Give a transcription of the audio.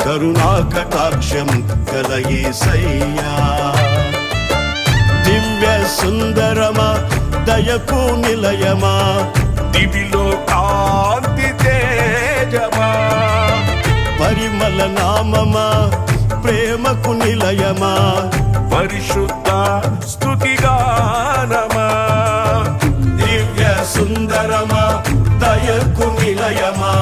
కరుణా కటాక్షం గల యేసయ్యా. దివ్య సుందరమా దయకు నిలయమా, దివిలో కాంతి తేజమా, పరిమళ నామమా ప్రేమకు నిలయమా, పరిశుద్ధ స్తుతిగానమా. దివ్య సుందరమా దయకు నిలయమా,